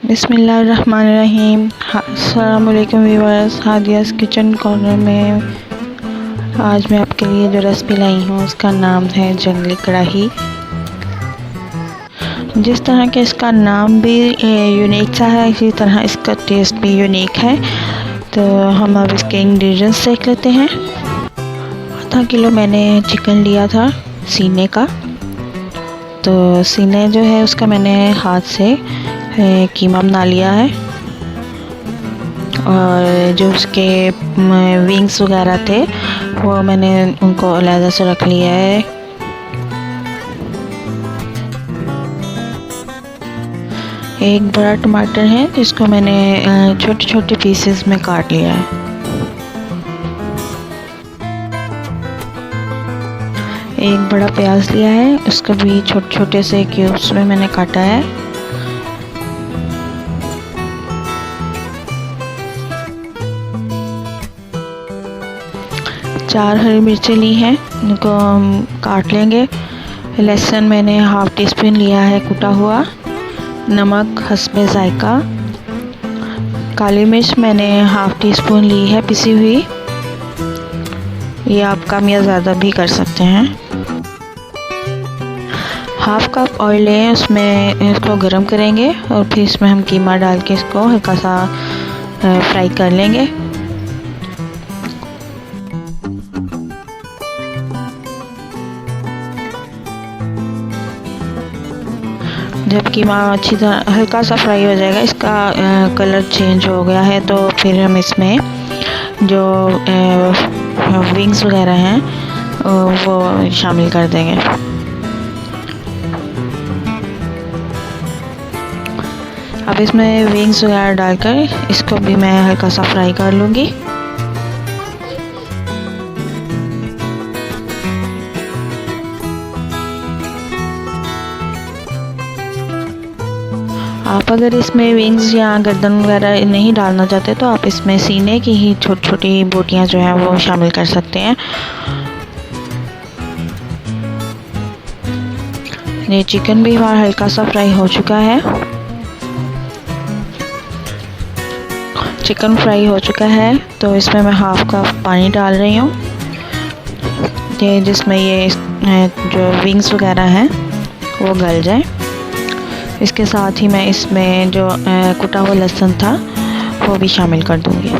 बिस्मिल्लाहिर्रहमानिर्रहीम। अस्सलाम वालेकुम व्यूअर्स, हादियास किचन कॉर्नर में आज मैं आपके लिए जो रेसिपी लाई हूँ उसका नाम है जंगली कढ़ाई। जिस तरह के इसका नाम भी यूनिक सा है, इसी तरह इसका टेस्ट भी यूनिक है। तो हम अब इसके इंग्रेडिएंट्स देख लेते हैं। आधा किलो मैंने चिकन लिया था सीने का। तो सीने जो है उसका मैंने हाथ से कीमा बना लिया है, और जो उसके विंग्स वगैरह थे वो मैंने उनको अलग से रख लिया है। एक बड़ा टमाटर है जिसको मैंने छोटे छोटे पीसेस में काट लिया है। एक बड़ा प्याज लिया है, उसको भी छोटे छोटे से क्यूब्स में मैंने काटा है। चार हरी मिर्चें ली हैं, इनको हम काट लेंगे। लहसुन मैंने हाफ टी स्पून लिया है कुटा हुआ। नमक हस्बे जायका। काली मिर्च मैंने हाफ टी स्पून ली है पिसी हुई, ये आप कम या ज़्यादा भी कर सकते हैं। हाफ कप ऑयल लें, उसमें इसको गरम करेंगे और फिर इसमें हम कीमा डाल के इसको हल्का सा फ्राई कर लेंगे। जब कीमा अच्छी तरह हल्का सा फ्राई हो जाएगा, इसका कलर चेंज हो गया है, तो फिर हम इसमें जो विंग्स वगैरह हैं वो शामिल कर देंगे। अब इसमें विंग्स वगैरह डालकर इसको भी मैं हल्का सा फ्राई कर लूँगी। आप अगर इसमें विंग्स या गर्दन वगैरह नहीं डालना चाहते तो आप इसमें सीने की ही छोटी छोटी बोटियां जो हैं वो शामिल कर सकते हैं। ये चिकन भी हमारा हल्का सा फ्राई हो चुका है। चिकन फ्राई हो चुका है तो इसमें मैं हाफ कप पानी डाल रही हूँ, जिसमें ये जो विंग्स वगैरह हैं वो गल जाए। इसके साथ ही मैं इसमें जो कुटा हुआ लहसुन था वो भी शामिल कर दूंगी।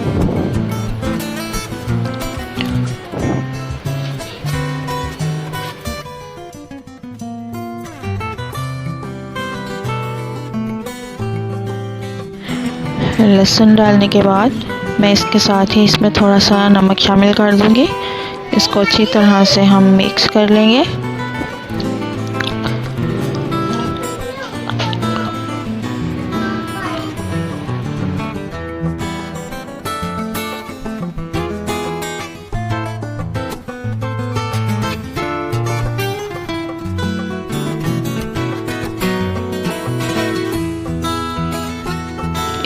लहसुन डालने के बाद मैं इसके साथ ही इसमें थोड़ा सा नमक शामिल कर दूंगी। इसको अच्छी तरह से हम मिक्स कर लेंगे।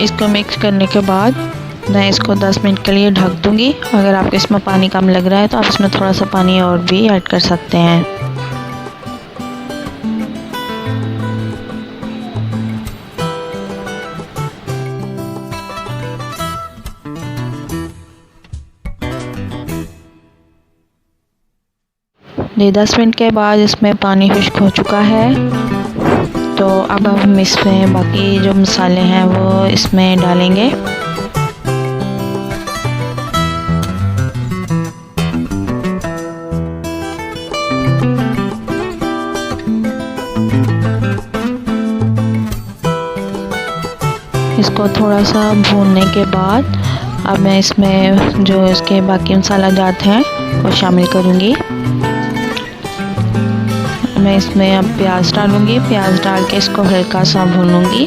इसको मिक्स करने के बाद मैं इसको 10 मिनट के लिए ढक दूंगी। अगर आपको इसमें पानी कम लग रहा है तो आप इसमें थोड़ा सा पानी और भी ऐड कर सकते हैं। ये 10 मिनट के बाद इसमें पानी खुश्क हो चुका है। तो अब हम इसमें बाकी जो मसाले हैं वो इसमें डालेंगे। इसको थोड़ा सा भूनने के बाद अब मैं इसमें जो इसके बाकी मसाला जात हैं वो शामिल करूँगी। मैं इसमें अब प्याज डालूंगी। प्याज डाल के इसको हल्का सा भूनूंगी।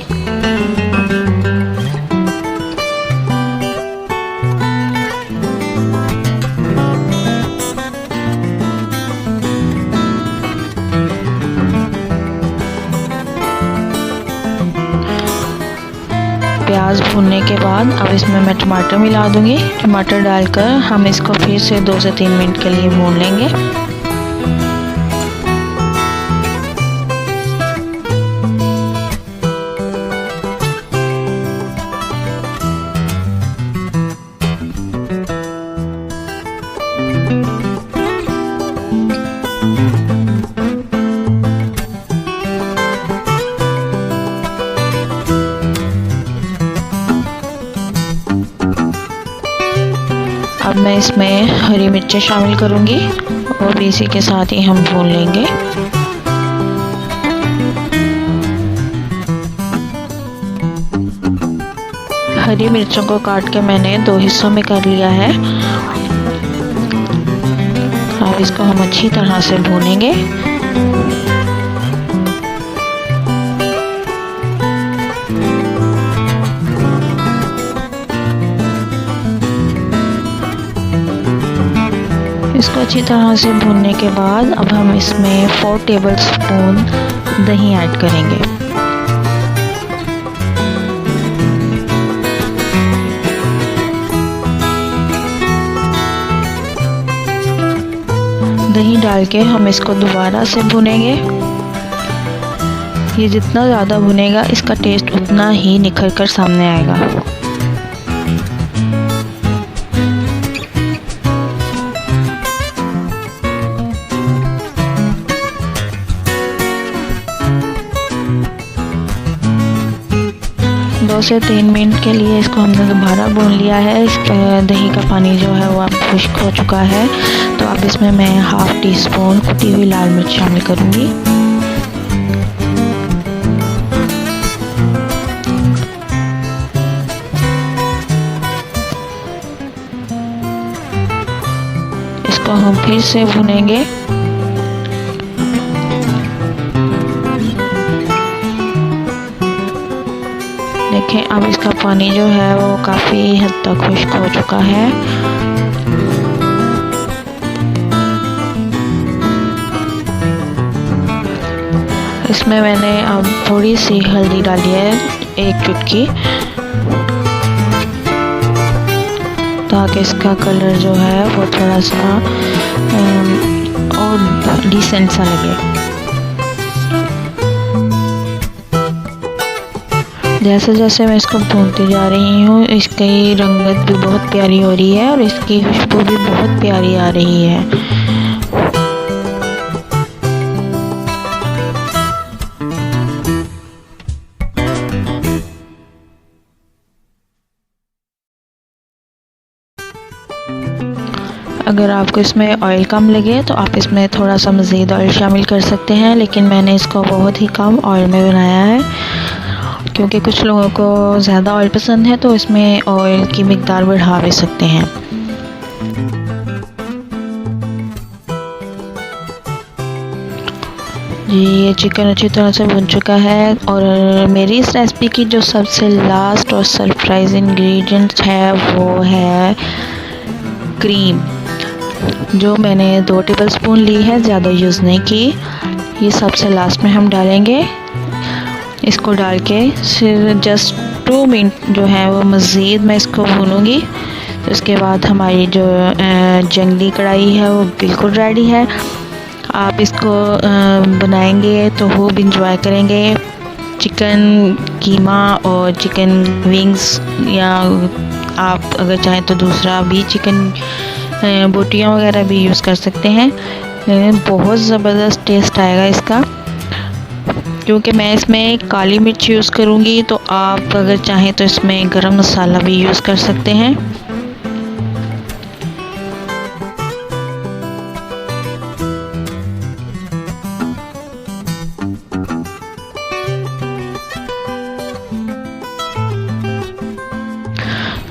प्याज भूनने के बाद अब इसमें मैं टमाटर मिला दूंगी। टमाटर डालकर हम इसको फिर से 2 से 3 मिनट के लिए भून लेंगे। अब मैं इसमें हरी मिर्चें शामिल करूँगी और इसी के साथ ही हम भून लेंगे। हरी मिर्चों को काट के मैंने 2 हिस्सों में कर लिया है। अब इसको हम अच्छी तरह से भूनेंगे। इसको अच्छी तरह से भूनने के बाद अब हम इसमें 4 टेबलस्पून दही ऐड करेंगे। दही डाल के हम इसको दोबारा से भुनेंगे। ये जितना ज़्यादा भुनेगा इसका टेस्ट उतना ही निखर कर सामने आएगा। दो से 3 मिनट के लिए इसको हमने दोबारा भून लिया है। इसका दही का पानी जो है वो अब खुश्क हो चुका है। तो अब इसमें मैं 1/2 टीस्पून कुटी हुई लाल मिर्च शामिल करूँगी। इसको हम फिर से भूनेंगे। देखें अब इसका पानी जो है वो काफ़ी हद तक खुश्क हो चुका है। इसमें मैंने अब थोड़ी सी हल्दी डाली है, 1 चुटकी, ताकि इसका कलर जो है वो थोड़ा सा और डिसेंट सा लगे। जैसे जैसे मैं इसको भूनती जा रही हूँ इसकी रंगत भी बहुत प्यारी हो रही है और इसकी खुशबू भी बहुत प्यारी आ रही है। अगर आपको इसमें ऑयल कम लगे तो आप इसमें थोड़ा सा मज़ीद ऑयल शामिल कर सकते हैं, लेकिन मैंने इसको बहुत ही कम ऑयल में बनाया है क्योंकि कुछ लोगों को ज़्यादा ऑयल पसंद है तो इसमें ऑयल की मिकदार बढ़ा भी सकते हैं। जी ये चिकन अच्छी तरह से भुन चुका है और मेरी इस रेसिपी की जो सबसे लास्ट और सरप्राइज इंग्रेडिएंट है वो है क्रीम, जो मैंने 2 टेबलस्पून ली है, ज़्यादा यूज़ नहीं की। ये सबसे लास्ट में हम डालेंगे। इसको डाल के फिर जस्ट 2 मिनट जो है वो मज़ीद मैं इसको भूनूंगी। तो उसके बाद हमारी जो जंगली कढ़ाई है वो बिल्कुल रेडी है। आप इसको बनाएंगे तो खूब इंजॉय करेंगे। चिकन कीमा और चिकन विंग्स, या आप अगर चाहें तो दूसरा भी चिकन बोटियाँ वगैरह भी यूज़ कर सकते हैं। बहुत ज़बरदस्त टेस्ट आएगा इसका, क्योंकि मैं इसमें काली मिर्च यूज़ करूँगी। तो आप अगर चाहें तो इसमें गरम मसाला भी यूज़ कर सकते हैं।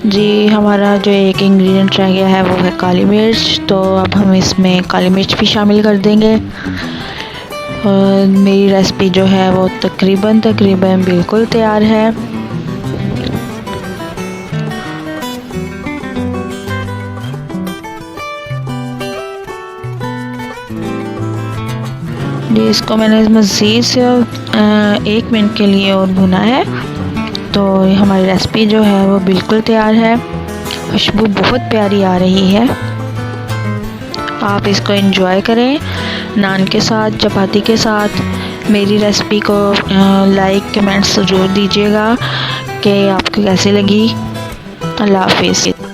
जी हमारा जो एक इंग्रेडिएंट रह गया है वो है काली मिर्च। तो अब हम इसमें काली मिर्च भी शामिल कर देंगे। और मेरी रेसिपी जो है वो तकरीबन बिल्कुल तैयार है। जी इसको मैंने मज़ीद से 1 मिनट के लिए और भुना है। तो हमारी रेसिपी जो है वो बिल्कुल तैयार है। खुशबू बहुत प्यारी आ रही है। आप इसको एंजॉय करें नान के साथ, चपाती के साथ। मेरी रेसिपी को लाइक कमेंट्स ज़रूर दीजिएगा कि आपको कैसी लगी। अल्लाह हाफिज़।